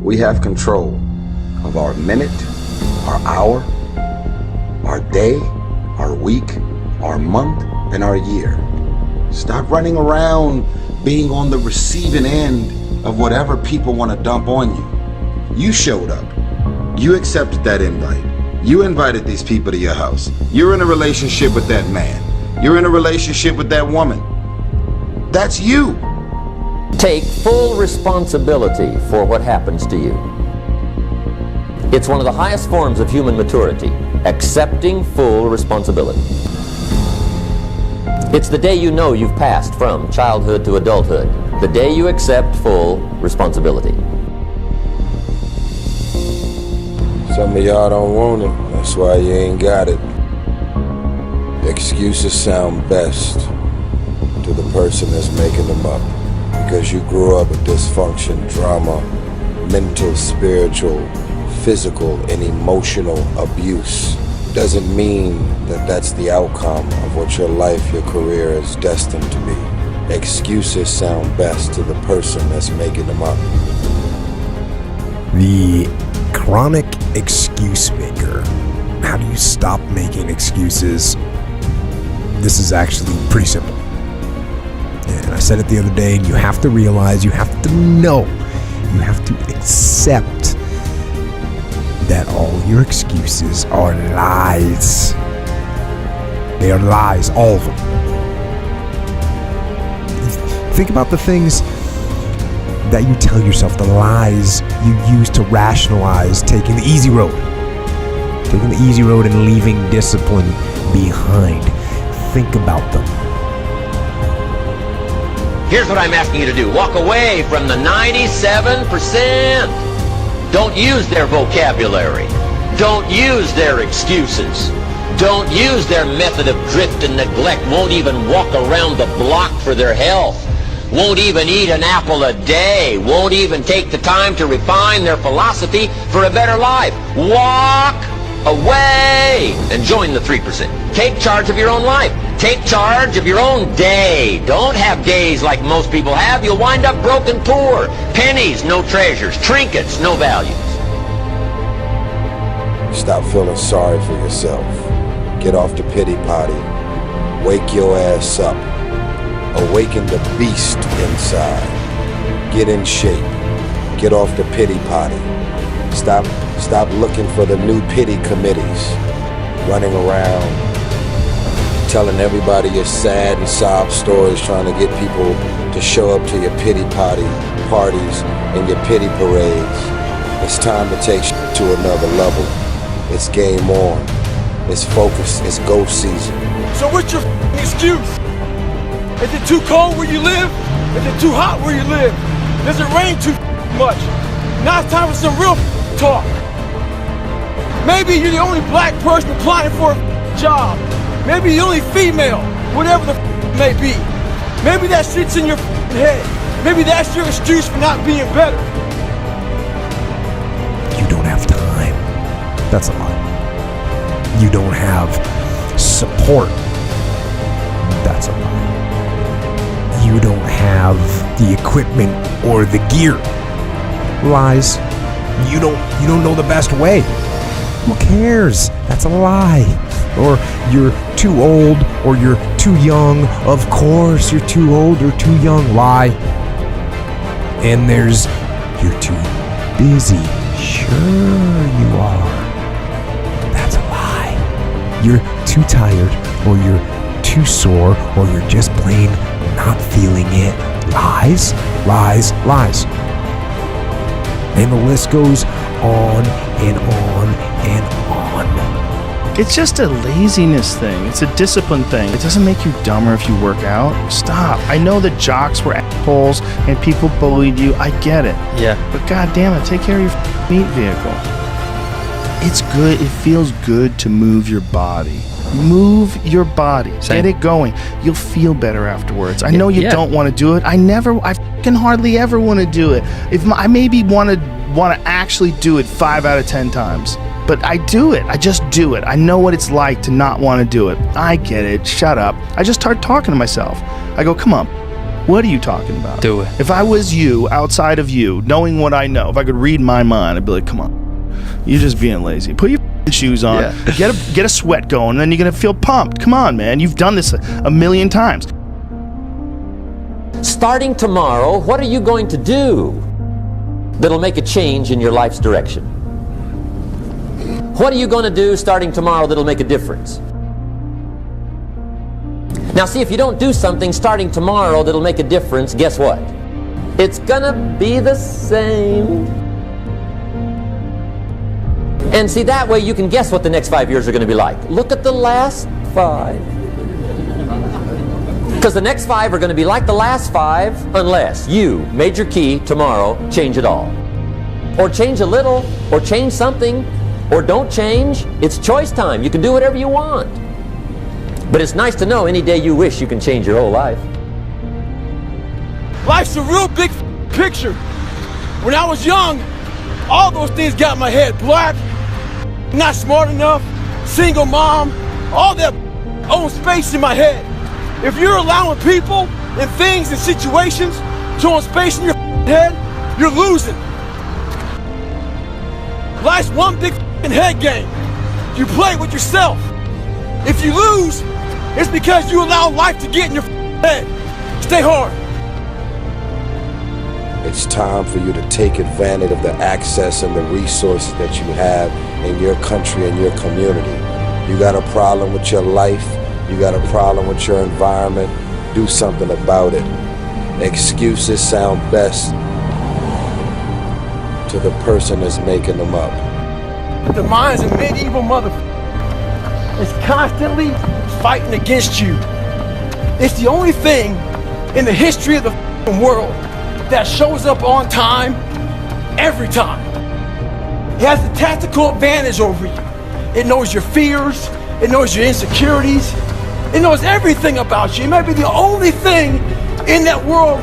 We have control of our minute, our hour, our day, our week, our month, and our year. Stop running around being on the receiving end of whatever people want to dump on you. You showed up. You accepted that invite. You invited these people to your house. You're in a relationship with that man. You're in a relationship with that woman. That's you. Take full responsibility for what happens to you. It's one of the highest forms of human maturity, accepting full responsibility. It's the day you know you've passed from childhood to adulthood, the day you accept full responsibility. Some of y'all don't want it, that's why you ain't got it. Excuses sound best to the person that's making them up, because you grew up with dysfunction, drama, mental, spiritual, physical, and emotional abuse. Doesn't mean that that's the outcome of what your life, your career is destined to be. Excuses sound best to the person that's making them up. The chronic excuse maker. How do you stop making excuses? This is actually pretty simple. And I said it the other day, and you have to realize, you have to know, you have to accept that all your excuses are lies. They are lies, all of them. Think about the things that you tell yourself, the lies you use to rationalize taking the easy road. Taking the easy road and leaving discipline behind. Think about them. Here's what I'm asking you to do. Walk away from the 97%. Don't use their vocabulary. Don't use their excuses. Don't use their method of drift and neglect. Won't even walk around the block for their health. Won't even eat an apple a day. Won't even take the time to refine their philosophy for a better life. Walk away and join the 3%. Take charge of your own life. Take charge of your own day. Don't have days like most people have. You'll wind up broke and poor. Pennies, no treasures. Trinkets, no values. Stop feeling sorry for yourself. Get off the pity potty. Wake your ass up. Awaken the beast inside. Get in shape. Get off the pity potty. Stop looking for the new pity committees. Running around telling everybody your sad and sob stories, trying to get people to show up to your pity parties and your pity parades. It's time to take to another level. It's game on. It's focus. It's go season. So what's your excuse? Is it too cold where you live? Is it too hot where you live? Does it rain too much? Now it's time for some real talk. Maybe you're the only black person applying for a job. Maybe you're the only female, whatever the it may be. Maybe that shit's in your head. Maybe that's your excuse for not being better. You don't have time. That's a lie. You don't have support. That's a lie. You don't have the equipment or the gear. Lies. You don't know the best way. Who cares? That's a lie. Or you're too old, or you're too young. Of course you're too old or too young. Lie. And there's, you're too busy. Sure you are. That's a lie. You're too tired, or you're too sore, or you're just plain not feeling it. Lies, lies, lies. And the list goes on and on and on. It's just a laziness thing. It's a discipline thing. It doesn't make you dumber if you work out. Stop. I know that jocks were assholes and people bullied you. I get it. Yeah. But god damn it, take care of your meat vehicle. It's good. It feels good to move your body. Move your body. Same. Get it going. You'll feel better afterwards. I know you don't want to do it. I fucking hardly ever want to do it. I maybe want to actually do it 5 out of 10 times. But I do it. I just do it. I know what it's like to not want to do it. I get it. Shut up. I just start talking to myself. I go, come on. What are you talking about? Do it. If I was you, outside of you, knowing what I know, if I could read my mind, I'd be like, come on, you're just being lazy. Put your shoes on, get a sweat going, and then you're gonna feel pumped. Come on, man, you've done this a million times. Starting tomorrow, what are you going to do that'll make a change in your life's direction? What are you going to do starting tomorrow that'll make a difference? Now see, if you don't do something starting tomorrow that'll make a difference, guess what? It's gonna be the same. And see, that way you can guess what the next 5 years are going to be like. Look at the last 5. Because the next 5 are going to be like the last 5 unless you, major key, tomorrow, change it all. Or change a little, or change something, or don't change. It's choice time. You can do whatever you want. But it's nice to know any day you wish you can change your whole life. Life's a real big picture. When I was young, all those things got in my head. Black, not smart enough, single mom, all that own space in my head. If you're allowing people and things and situations to own space in your head, you're losing. Life's one big head game. You play with yourself. If you lose, it's because you allow life to get in your head. Stay hard. It's time for you to take advantage of the access and the resources that you have in your country and your community. You got a problem with your life, you got a problem with your environment, do something about it. Excuses sound best to the person that's making them up. The mind's a medieval motherfucker. It's constantly fighting against you. It's the only thing in the history of the world that shows up on time every time. It has the tactical advantage over you. It knows your fears, it knows your insecurities, it knows everything about you. It might be the only thing in that world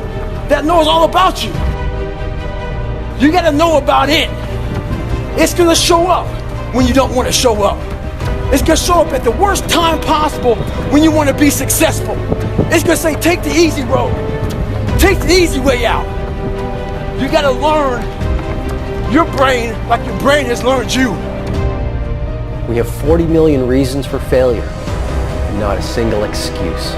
that knows all about you. You gotta know about it. It's gonna show up when you don't want to show up. It's gonna show up at the worst time possible when you want to be successful. It's gonna say, take the easy road. Take the easy way out. You gotta learn your brain like your brain has learned you. We have 40 million reasons for failure, and not a single excuse.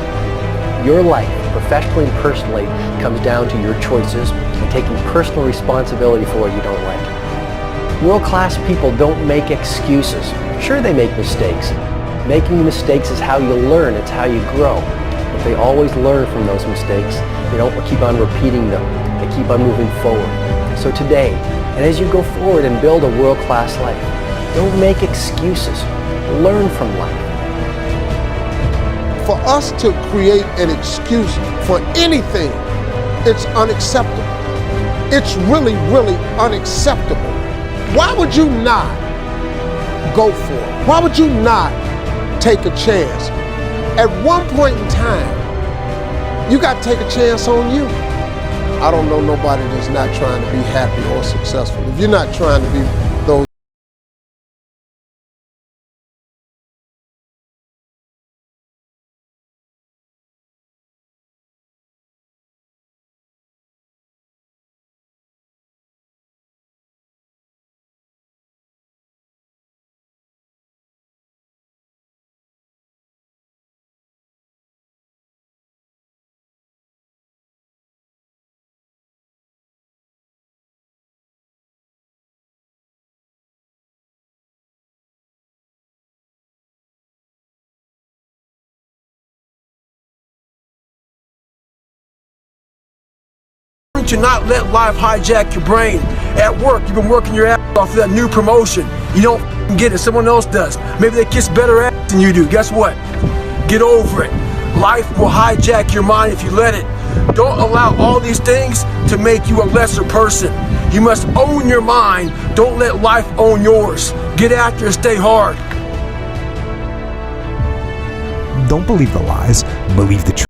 Your life, professionally and personally, comes down to your choices and taking personal responsibility for what you don't like. World-class people don't make excuses. Sure, they make mistakes. Making mistakes is how you learn, it's how you grow. But they always learn from those mistakes. They don't keep on repeating them. They keep on moving forward. So today, and as you go forward and build a world-class life, don't make excuses. Learn from life. For us to create an excuse for anything, it's unacceptable. It's really, really unacceptable. Why would you not go for it? Why would you not take a chance? At one point in time, you got to take a chance on you. I don't know nobody that's not trying to be happy or successful. If you're not trying to be those to not let life hijack your brain. At work, you've been working your ass off for that new promotion. You don't get it, someone else does. Maybe they kiss better ass than you do. Guess what? Get over it. Life will hijack your mind if you let it. Don't allow all these things to make you a lesser person. You must own your mind. Don't let life own yours. Get after it, stay hard. Don't believe the lies, believe the truth.